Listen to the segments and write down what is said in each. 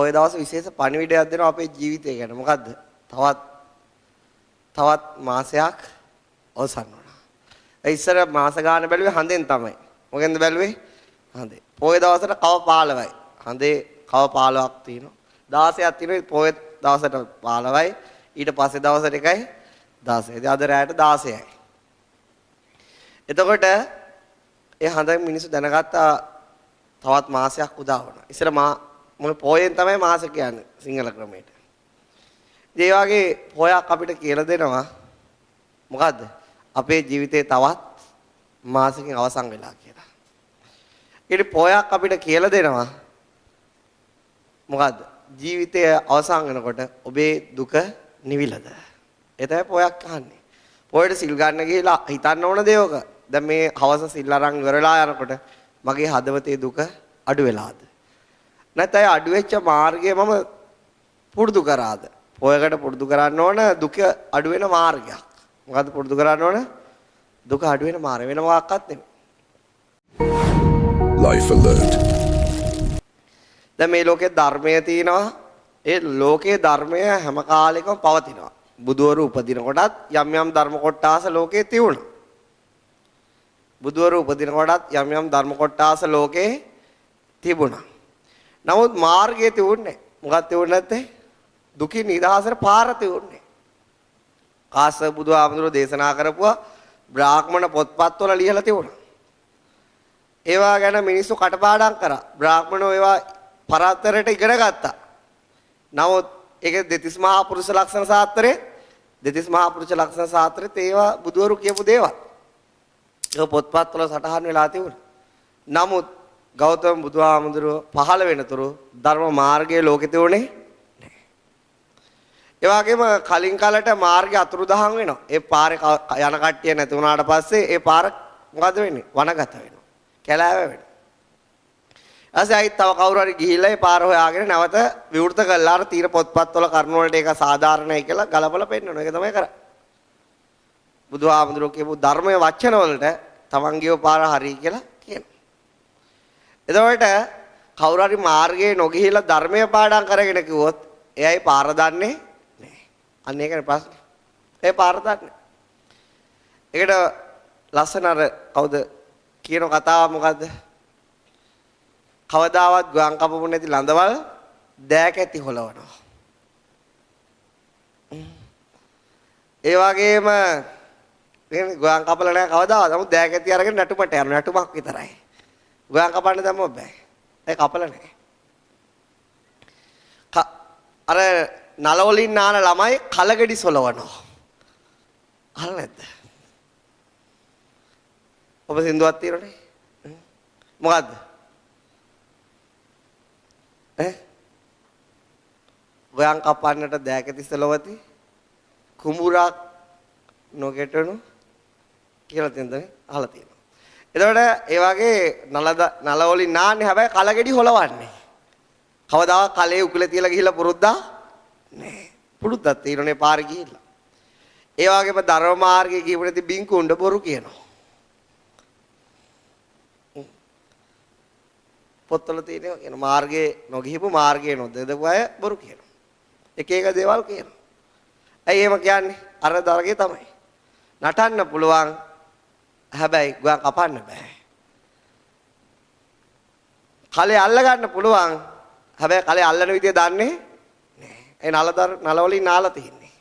ඔය දවස් විශේෂ පණිවිඩයක් දෙනවා අපේ ජීවිතය ගැන. මොකද්ද? තවත් මාසයක් අවසන් වුණා. ඒ ඉස්සර මාස ගාන බැලුවේ හඳෙන් තමයි. මොකෙන්ද බැලුවේ? හඳේ. පොය දවසට කව 15යි. හඳේ කව 15ක් තියෙනවා. 16ක් තියෙනවා. පොය දවසට 15යි. ඊට පස්සේ දවසට එකයි 16යි. ඉතින් අද රැයට 16යි. එතකොට ඒ හඳෙන් මිනිස්සු දැනගත්තා තවත් මාසයක් උදා වුණා. ඉස්සර මොන පොයෙන් තමයි මාස කියන්නේ සිංහල ක්‍රමයට. ඒ වගේ පොයක් අපිට කියලා දෙනවා මොකද්ද? අපේ ජීවිතේ තවත් මාසකින් අවසන් වෙලා කියලා. ඊට පොයක් අපිට කියලා දෙනවා මොකද්ද? ජීවිතය අවසන් වෙනකොට ඔබේ දුක නිවිලද? ඒ තමයි පොයක් අහන්නේ. පොයට සිල් ගන්න ගිහලා හිතන්න ඕන දේවක. දැන් මේ හවස සිල් අරන් ඉවරලා යනකොට මගේ හදවතේ දුක අඩු වෙලාද? නැත්නම් අඩු වෙච්ච මාර්ගය මම පුරුදු කරාද? පොයකට පුරුදු කරන්න ඕන දුක අඩු වෙන මාර්ගයක්. මොකද්ද පුරුදු කරන්න ඕන? දුක අඩු වෙන මාර්ගය. වෙන මොකක්වත් නෙමෙයි. Life alert. දැන් මේ ලෝකේ ධර්මය තියෙනවා. ඒ ලෝකයේ ධර්මය හැම කාලෙකම පවතිනවා. බුදුවරු උපදින කොටත් යම් යම් ධර්ම කොටාස ලෝකේ තියුණා. බුදුවරු උපදින කොටත් යම් යම් ධර්ම කොටාස ලෝකේ තිබුණා. නමුත් මාර්ගය තියුන්නේ. මොකක්ද තියුන්නේ නැත්තේ? දුකින් නිදහසට පාර තියුන්නේ. කාශ්‍යප බුදුහාමුදුරුවෝ දේශනා කරපුවා බ්‍රාහ්මණ පොත්පත්වල ලියලා තිබුණා. ඒවා ගැන මිනිස්සු කටපාඩම් කරා. බ්‍රාහ්මණෝ ඒවා පරතරයට ඉගෙන ගත්තා. නමුත් ඒක දෙතිස් මහා පුරුෂ ලක්ෂණ සාත්‍රයේ දෙතිස් මහා පුරුෂ ලක්ෂණ සාත්‍රයේ ඒවා බුදුවරු කියපු දේවල්. ඒ පොත්පත්වල සටහන් වෙලා තිබුණා. නමුත් ගෞතම බුදුහාමුදුරුවෝ පහළ වෙනතුරු ධර්ම මාර්ගයේ ලෝකෙ තිබුණේ නැහැ. ඒ වගේම කලින් කාලට මාර්ගය අතුරුදහන් වෙනවා. ඒ පාරේ යන කට්ටිය නැති වුණාට පස්සේ ඒ පාර මොකද වෙන්නේ? වනගත වෙනවා. කැලෑව වෙනවා. ඊට තව කවුරු හරි ගිහිල්ලා ඒ පාර හොයාගෙන නැවත විවෘත කළා අර තීර පොත්පත්වල කරුණ වලට ඒක සාධාරණයි කියලා ගලපලා පෙන්නනවා. ඒක තමයි කරන්නේ. බුදුහාමුදුරුවෝ කියපු ධර්මයේ වචන වලට තමන්ගේව පාර හරි කියලා කියනවා. එතකොට කවුරු හරි මාර්ගයේ නොගිහිලා ධර්මයේ පාඩම් කරගෙන කිව්වොත් එයයි පාර දන්නේ නැහැ. අන්න ඒකනේ ප්‍රශ්නේ. ඒ පාර දන්නේ. ඒකට ලස්සන අර කවුද කියන කතාව මොකද්ද? කවදාවත් ගුවන් කපපු නැති ලඳවල් දෑකැති හොලවනවා. ඒ වගේම ගුවන් කපලා නැහැ කවදාවත්. නමුත් දෑකැති අරගෙන නැටුමට යන නැටුමක් විතරයි. ගුවන් කපන්න දැම්මොත් බෑ. ඒ කපලා නැහැ. අර නල වලින් නාන ළමයි කලගෙඩි සොලවනවා. අහලා නැද්ද? ඔබ සින්දුවක් තියෙනනේ. මොකද්ද? ගුවන් කපන්නට දෑකැති සොලවති කුඹුරක් නොගැටුණු කියලා තියෙනදනේ අහලා තියෙනවා. එතකොට ඒ වගේ නල වලින් නාන්නේ හැබැයි කලගෙඩි හොලවන්නේ. කවදාවත් කලේ උකුලේ තියලා ගිහිල්ලා පුරුද්දා නෑ. පුරුද්දක් තියෙනනේ පාරේ ගිහිල්ලා. ඒ වගේම ධර්ම මාර්ගයේ ගිහිපුණේදී බින්කුණ්ඩ බොරු කියනවා. පොත්වල තියෙනවා කියන මාර්ගයේ නොගිහිපු මාර්ගයේ නොදෙදපු අය බොරු කියනවා. එක එක දේවල් කියනවා. ඇයි එහෙම කියන්නේ? අර දරගේ තමයි. නටන්න පුළුවන් හැබැයි ගුවන් කපන්න බෑ. කලේ අල්ල ගන්න පුළුවන් හැබැයි කලේ අල්ලන විදිය දන්නේ නැහැ. ඒ නල වලින් නාලා තින්නේ.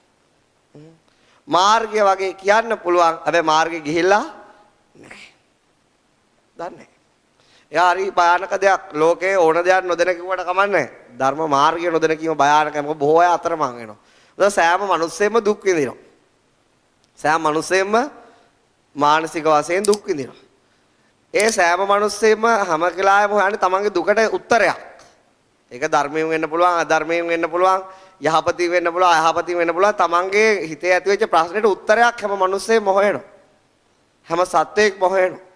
මාර්ගය වගේ කියන්න පුළුවන් හැබැයි මාර්ගේ ගිහිල්ලා නැහැ. දන්නේ. එයා හරි භයානක දෙයක්. ලෝකේ ඕන දෙයක් නොදැන කිව්වට කමන්නේ. ධර්ම මාර්ගය නොදැන කීම භයානකයි. මොකද බොහෝ අය අතරමං වෙනවා. ඒක සෑම මිනිස්සෙම දුක් විඳිනවා. සෑම මිනිස්සෙම මානසික වශයෙන් දුක් විඳිනවා. ඒ සෑම මිනිස්සෙම හැම කෙනාම හොයන්නේ තමන්ගේ දුකට උත්තරයක්. ඒක ධර්මයෙන් වෙන්න පුළුවන්, අධර්මයෙන් වෙන්න පුළුවන්, යහපතින් වෙන්න පුළුවන්, අයහපතින් වෙන්න පුළුවන්. තමන්ගේ හිතේ ඇතිවෙච්ච ප්‍රශ්නෙට උත්තරයක් හැම මිනිස්සෙම හොයනවා. හැම සත්වයක්ම හොයනවා.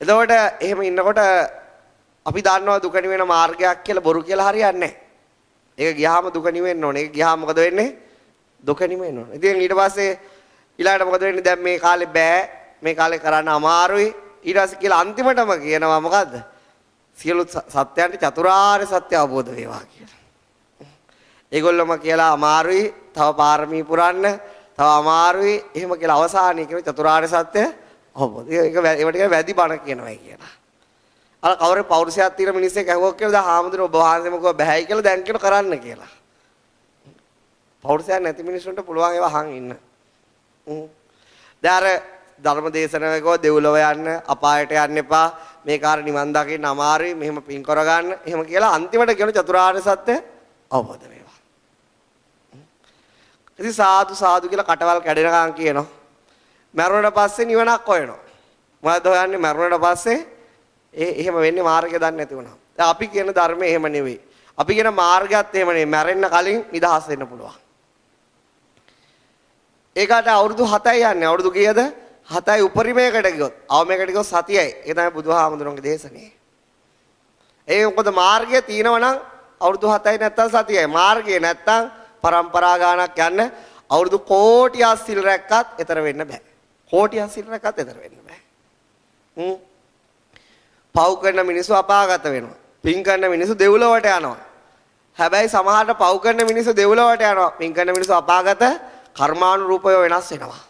එතකොට එහෙම ඉන්නකොට අපි දන්නවා දුක නිවෙන මාර්ගයක් කියලා බොරු කියලා හරියන්නේ නැහැ. ඒක ගියාම දුක නිවෙන්න ඕනේ. ඒක ගියාම මොකද වෙන්නේ? දුක නිවෙන්න ඕනේ. ඉතින් ඊට පස්සේ ඊළඟට මොකද වෙන්නේ? දැන් මේ කාලේ බෑ. මේ කාලේ කරන්න අමාරුයි. ඊට පස්සේ කියලා අන්තිමටම කියනවා මොකද්ද? සියලු සත්‍යයන්ට චතුරාර්ය සත්‍ය අවබෝධ වේවා කියලා. ඒගොල්ලොම කියලා අමාරුයි තව පාරමී පුරන්න තව අමාරුයි එහෙම කියලා අවසානයේ කියන චතුරාර්ය සත්‍ය අවබෝධ. ඒක ඒවට කියන වැඩි බණ කියනවායි කියලා. අර කවුරු පෞරුෂයක් තියෙන මිනිස්සෙක් ඇහුවක් කියලා දැන් හාමුදුරුවෝ ඔබ වහන්සේම කිව්වා බෑයි කියලා දැන් කියන කරන්න කියලා. පෞරුෂයක් නැති මිනිස්සුන්ට පුළුවන් ඒවා අහන් ඉන්න. දැන් අර ධර්ම දේශනාවකෝ දෙව්ලොව යන්න අපායට යන්න එපා මේ කාර්ය නිවන් දකින්න අමාරුයි මෙහෙම පින් කරගන්න එහෙම කියලා අන්තිමට කියන චතුරාර්ය සත්‍ය අවබෝධ වේවා. ඉතින් සාදු සාදු කියලා කටවල් කැඩෙනකන් කියනවා. මරුණට පස්සේ නිවනක් හොයනවා. මොකද හොයන්නේ මරුණට පස්සේ එහෙම වෙන්නේ මාර්ගය දන්නේ නැති වුණා. දැන් අපි කියන ධර්මය එහෙම නෙවෙයි. අපි කියන මාර්ගයත් එහෙම නෙවෙයි. මැරෙන්න කලින් නිදහස් වෙන්න පුළුවන්. ඒකට අවුරුදු 7යි යන්නේ. අවුරුදු කීයද? 7යි උපරිමයකට ගියොත්. අවමයකට ගියොත් සතියයි. ඒ තමයි බුදුහාමුදුරන්ගේ දේශනේ. ඒ මොකද මාර්ගය තියෙනවා නම් අවුරුදු 7යි නැත්තම් සතියයි. මාර්ගය නැත්තම් પરම්පරා ගානක් යන්න අවුරුදු කෝටියක් සිල් රැක්කත් ඈතර වෙන්න බෑ. කෝටියක් සිල් රැක්කත් ඈතර වෙන්න බෑ. පව් කරන මිනිස්සු අපාගත වෙනවා. පින් කරන මිනිස්සු දෙව්ලොවට යනවා. හැබැයි සමහරට පව් කරන මිනිස්සු දෙව්ලොවට යනවා. පින් කරන මිනිස්සු අපාගත කර්මානුරූපව වෙනස් වෙනවා.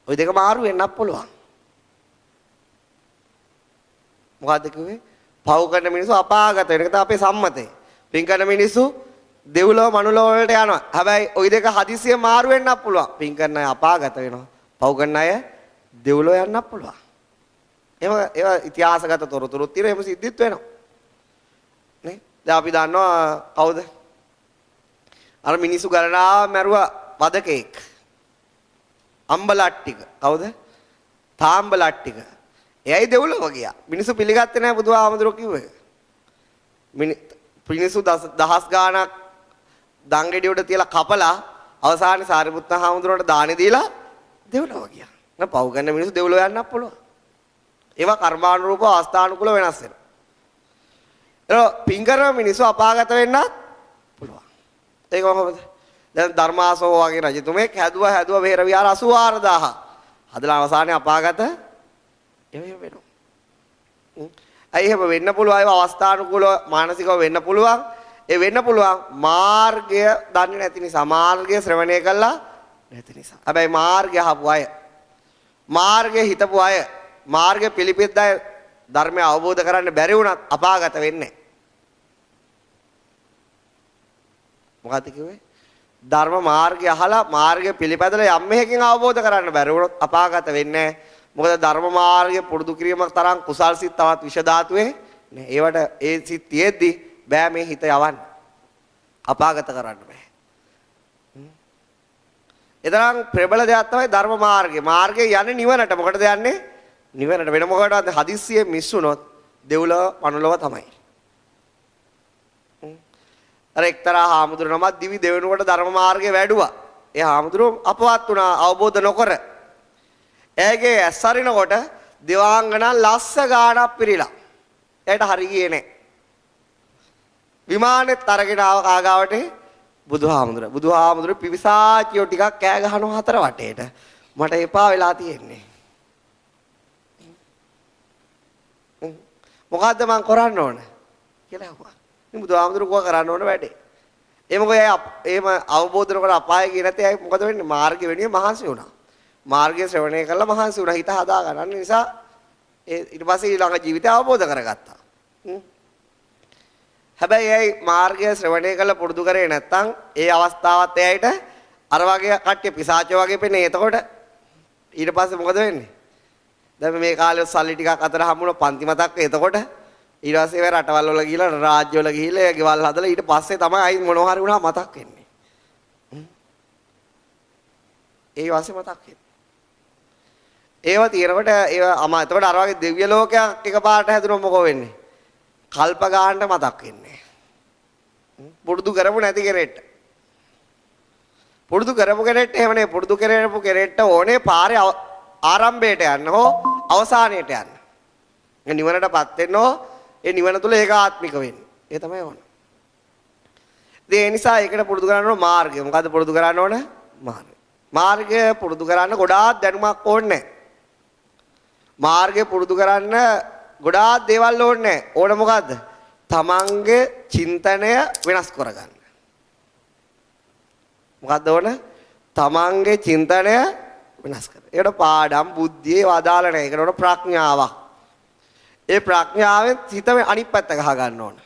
ওই දෙක මාරු වෙන්නත් පුළුවන්. මොකද්ද කිව්වේ? පව් කරන මිනිස්සු අපාගත වෙන එක තමයි අපේ සම්මතය. පින් කරන මිනිස්සු දෙව්ලොව මනුලොව වලට යනවා. හැබැයි ওই දෙක හදිසියෙ මාරු වෙන්නත් පුළුවන්. පින් කරන අය අපාගත වෙනවා. පව් කරන අය දෙව්ලොව යන්නත් පුළුවන්. ඒවා ඉතිහාසගත තොරතුරුත් තියෙනවා. එහෙම සිද්ධිත් වෙනවා. නේ? දැන් අපි දන්නවා කවුද? අර මිනිස්සු ගණනාව මැරුවා වදකෙක්. අම්බලට්ටික. කවුද? තාම්බලට්ටික. එයයි දෙව්ලොව ගියා. මිනිස්සු පිළිගත්තේ නැහැ බුදුහාමුදුරුවෝ කිව්වේ. මිනිස්සු දහස් ගාණක් දංගෙඩි උඩ තියලා කපලා අවසානයේ සාරිපුත්ත හාමුදුරුවන්ට දානි දීලා දෙව්ලොව ගියා. නේද? පව් ගන්න මිනිස්සු දෙව්ලොව යන්නත් පුළුවන්. ඒවා කර්මානුරූපව අවස්ථානුකූලව වෙනස් වෙනවා. ඒක පින්කරන මිනිස්සු අපාගත වෙන්නත් පුළුවන්. ඒක කොහොමද? දැන් ධර්මාසෝ වගේ රජතුමෙක් හැදුවා වෙහෙර විහාර 84000. හදලා අවසානයේ අපාගත එහෙම වෙනවා. ඇයි එහෙම වෙන්න පුළුවන්? ඒවා අවස්ථානුකූලව මානසිකව වෙන්න පුළුවන්. ඒ වෙන්න පුළුවන් මාර්ගය දන්නේ නැති නිසා, මාර්ගය ශ්‍රවණය කළා නැති නිසා. හැබැයි මාර්ගය අහපු අය, මාර්ගය හිතපු අය, මාර්ගය පිළිපෙද්ද අය ධර්මය අවබෝධ කරන්න බැරි වුණත් අපාගත වෙන්නේ. මොකක්ද කිව්වේ? ධර්ම මාර්ගය අහලා මාර්ගය පිළිපැදලා යම් මෙහෙකින් අවබෝධ කරන්න බැරි වුණොත් අපාගත වෙන්නේ. මොකද ධර්ම මාර්ගය පුරුදු කිරීම තරම් කුසල් සිත් තවත් විෂ ධාතුවේ නේ. ඒවට ඒ සිත් තියෙද්දි බෑ මේ හිත යවන්න. අපාගත කරන්න බෑ. එතරම් ප්‍රබල දෙයක් තමයි ධර්ම මාර්ගය. මාර්ගය යන්නේ නිවනට. මොකටද යන්නේ? නිවනට. වෙන මොකටද? හදිස්සියේ මිස් වුණොත් දෙව්ලොව මනුලොව තමයි. අර එක්තරා හාමුදුරුවෝ නමක් දිවි දෙවෙනුවට ධර්ම මාර්ගය වැඩුවා. ඒ හාමුදුරුවෝ අපවත් වුණා අවබෝධ නොකර. එයාගේ ඇස් අරිනකොට දෙවාංගනා ලස්ස ගාණක් පිරීලා. එයාට හරි ගියේ නැහැ. විමානෙත් අරගෙන ආව කාගාවට බුදුහාමුදුරුවෝ. බුදුහාමුදුරුවෝ පිවිසාචියෝ ටිකක් කෑ ගහනවා හතර වටේට. මට එපා වෙලා තියෙන්නේ. මොකද්ද මං කරන්න ඕන කියලා අහුවා. ඉතින් බුදුහාමුදුරුවෝ කරන්න ඕන වැඩේ. ඒ මොකද එහෙම අවබෝධ කරගෙන අපාය ගියේ නැත්නම් අය මොකද වෙන්නේ? මාර්ගය වෙනුවෙන් මහන්සි වුණා. මාර්ගය ශ්‍රවණය කළා මහන්සි වුණා. හිත හදා ගන්න නිසා ඊට පස්සේ ඊළඟ ජීවිතය අවබෝධ කරගත්තා. හැබැයි ඒ මාර්ගය ශ්‍රවණය කළා පුරුදු කරේ නැත්නම් ඒ අවස්ථාවත් එයාට අර වගේ කට්ටිය පිසාචෝ වගේ පෙනේ. එතකොට ඊට පස්සේ මොකද වෙන්නේ? දැන් මේ කාලේ සල්ලි ටිකක් අතර හම්බුණා පන්ති මතක්. එතකොට ඊට පස්සේ ඒ රටවල් වල ගිහිලා රාජ්‍ය වල ගිහිල්ලා ගෙවල් හදලා ඊට පස්සේ තමයි අයි මොනවා හරි වුණා මතක් වෙන්නේ. ඒ වාසේ මතක් වෙන්නේ. ඒව තියෙනකොට ඒව එතකොට අර වගේ දිව්‍ය ලෝකයක් එකපාරට හැදුනොත් මොකෝ වෙන්නේ? කල්ප ගානට මතක් වෙන්නේ. පුරුදු කරපු නැති කෙනෙක්ට. පුරුදු කරපු කෙනෙක්ට එහෙම නේ. පුරුදු කරපු කෙනෙක්ට ඕනේ පාරේ ආරම්භයට යන්න හෝ අවසානයට යන්න. නිවනටපත් වෙන්න හෝ ඒ නිවන තුල ඒකාත්මික වෙන්න. ඒ තමයි ඕන. ඒ නිසා ඒකට පුරුදු කරන්න ඕන මාර්ගය. මොකද්ද පුරුදු කරන්න ඕන? මාර්ගය. මාර්ගය පුරුදු කරන්න ගොඩාක් දැනුමක් ඕනේ නැහැ. මාර්ගය පුරුදු කරන්න ගොඩාක් දේවල් ඕනේ ඕන මොකද්ද? තමන්ගේ චින්තනය වෙනස් කරගන්න. මොකද්ද ඕන? තමන්ගේ චින්තනය වෙනස් කර. ඒකට පාඩම් බුද්ධිය වදාළ නැහැ. ඒකට ඕන ප්‍රඥාවක්. ඒ ප්‍රඥාවෙන් හිත අනිත් පැත්ත ගහ ගන්න ඕන.